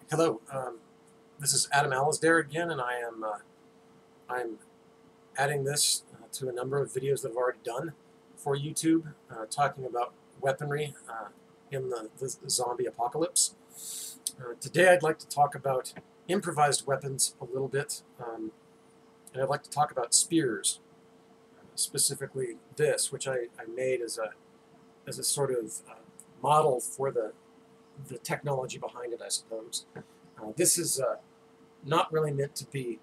Hello, this is Adam Alasdair again, and I'm adding this to a number of videos that I've already done for YouTube, talking about weaponry in the zombie apocalypse. Today I'd like to talk about improvised weapons a little bit, and I'd like to talk about spears, specifically this, which I made as a sort of model for the technology behind it, I suppose. This is not really meant to be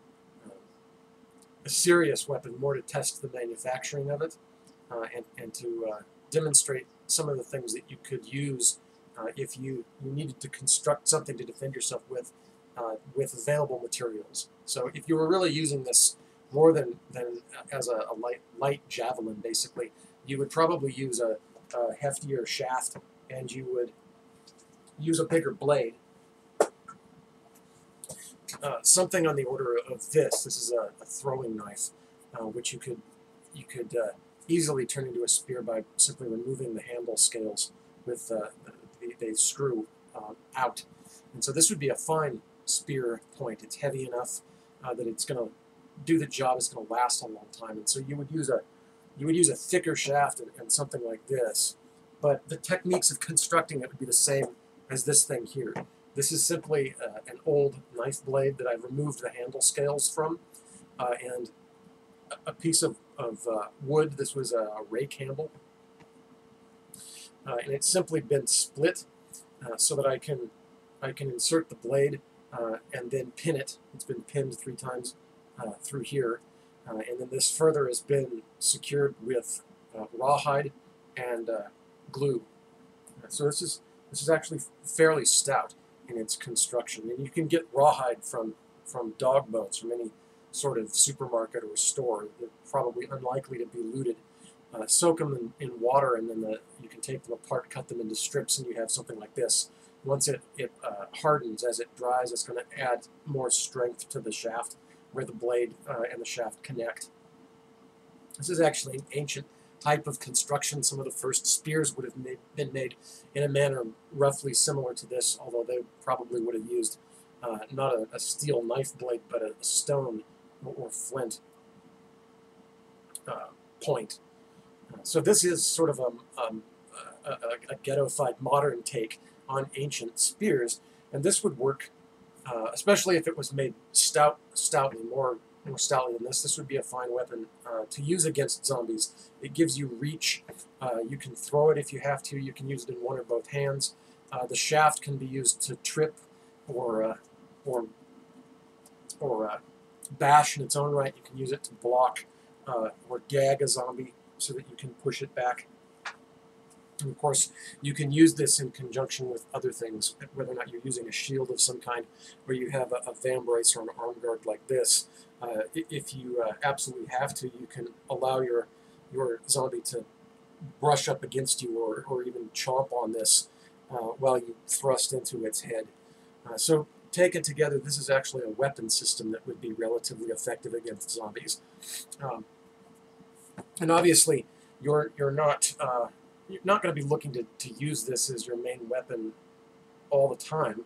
a serious weapon, more to test the manufacturing of it and to demonstrate some of the things that you could use if you needed to construct something to defend yourself with available materials. So if you were really using this more than as a light javelin, basically, you would probably use a heftier shaft, and you would use a bigger blade. Something on the order of this. This is a throwing knife, which you could easily turn into a spear by simply removing the handle scales with they screw out. And so this would be a fine spear point. It's heavy enough that it's going to do the job. It's going to last a long time. And so you would use a thicker shaft and something like this. But the techniques of constructing it would be the same as this thing here. This is simply an old knife blade that I've removed the handle scales from, and a piece of wood. This was a rake handle, and it's simply been split so that I can insert the blade and then pin it. It's been pinned 3 times through here, and then this further has been secured with rawhide and glue. So this is actually fairly stout in its construction, and you can get rawhide from dog bones from any sort of supermarket or store. They're probably unlikely to be looted. Soak them in water, and then you can take them apart, cut them into strips, and you have something like this. Once it hardens, as it dries, it's going to add more strength to the shaft where the blade and the shaft connect. This is actually an ancient type of construction. Some of the first spears would have been made in a manner roughly similar to this, although they probably would have used not a steel knife blade, but a stone or flint point. So this is sort of a ghetto-fied modern take on ancient spears, and this would work, especially if it was made stoutly, more stoutly than this. This would be a fine weapon to use against zombies. It gives you reach. You can throw it if you have to. You can use it in one or both hands. The shaft can be used to trip or bash in its own right. You can use it to block or gag a zombie so that you can push it back. And of course, you can use this in conjunction with other things, whether or not you're using a shield of some kind, or you have a vambrace or an arm guard like this. If you absolutely have to, you can allow your zombie to brush up against you or even chomp on this while you thrust into its head. So taken together, this is actually a weapon system that would be relatively effective against zombies. And obviously, you're not going to be looking to use this as your main weapon all the time,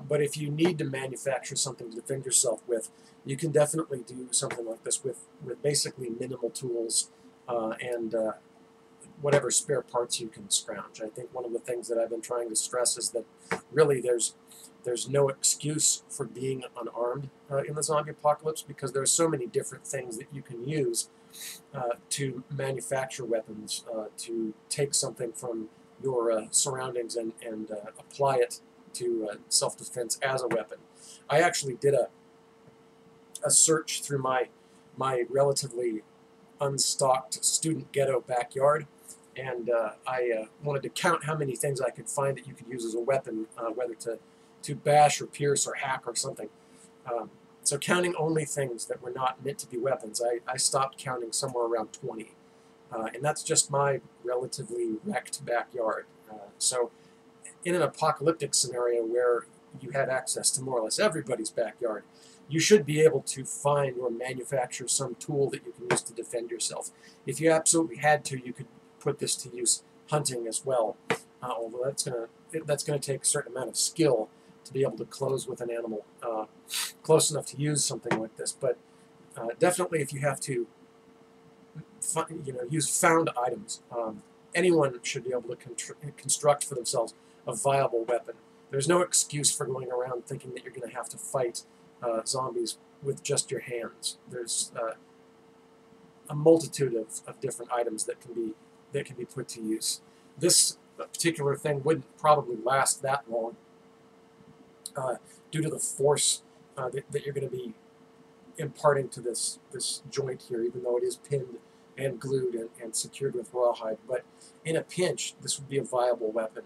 but if you need to manufacture something to defend yourself with, you can definitely do something like this with basically minimal tools and whatever spare parts you can scrounge. I think one of the things that I've been trying to stress is that really there's no excuse for being unarmed in the zombie apocalypse, because there's so many different things that you can use to manufacture weapons, to take something from your surroundings and apply it to self-defense as a weapon. I actually did a search through my relatively unstocked student ghetto backyard, and I wanted to count how many things I could find that you could use as a weapon, whether to bash or pierce or hack or something. So counting only things that were not meant to be weapons, I stopped counting somewhere around 20. And that's just my relatively wrecked backyard. So in an apocalyptic scenario where you have access to more or less everybody's backyard, you should be able to find or manufacture some tool that you can use to defend yourself. If you absolutely had to, you could put this to use hunting as well, although that's going to take a certain amount of skill to be able to close with an animal close enough to use something like this. But definitely, if you have to, use found items, anyone should be able to construct for themselves a viable weapon. There's no excuse for going around thinking that you're going to have to fight zombies with just your hands. There's a multitude of different items that can be put to use. This particular thing wouldn't probably last that long due to the force that you're going to be imparting to this joint here, even though it is pinned and glued and secured with rawhide. But in a pinch, this would be a viable weapon,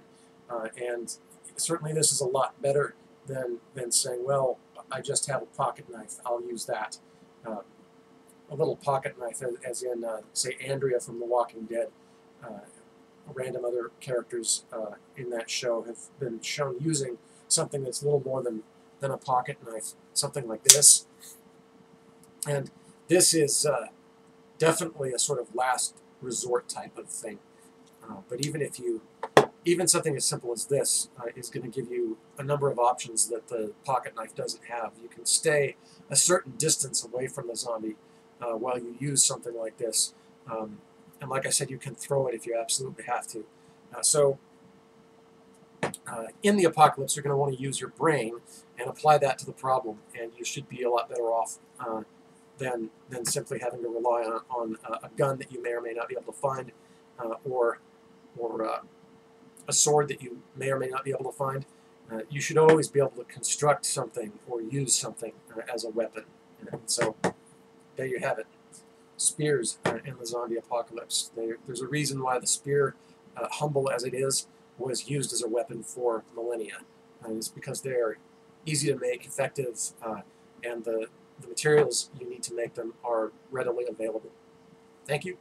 and certainly this is a lot better than saying, well, I just have a pocket knife, I'll use that. A little pocket knife, as in, say, Andrea from The Walking Dead. Random other characters in that show have been shown using something that's a little more than a pocket knife, something like this. And this is definitely a sort of last resort type of thing. But even something as simple as this is going to give you a number of options that the pocket knife doesn't have. You can stay a certain distance away from the zombie while you use something like this. And like I said, you can throw it if you absolutely have to. In the apocalypse, you're going to want to use your brain and apply that to the problem, and you should be a lot better off than simply having to rely on a gun that you may or may not be able to find, or a sword that you may or may not be able to find. You should always be able to construct something or use something as a weapon. And so there you have it. Spears in the zombie apocalypse. There's a reason why the spear, humble as it is, was used as a weapon for millennia. It's because they are easy to make, effective, and the materials you need to make them are readily available. Thank you.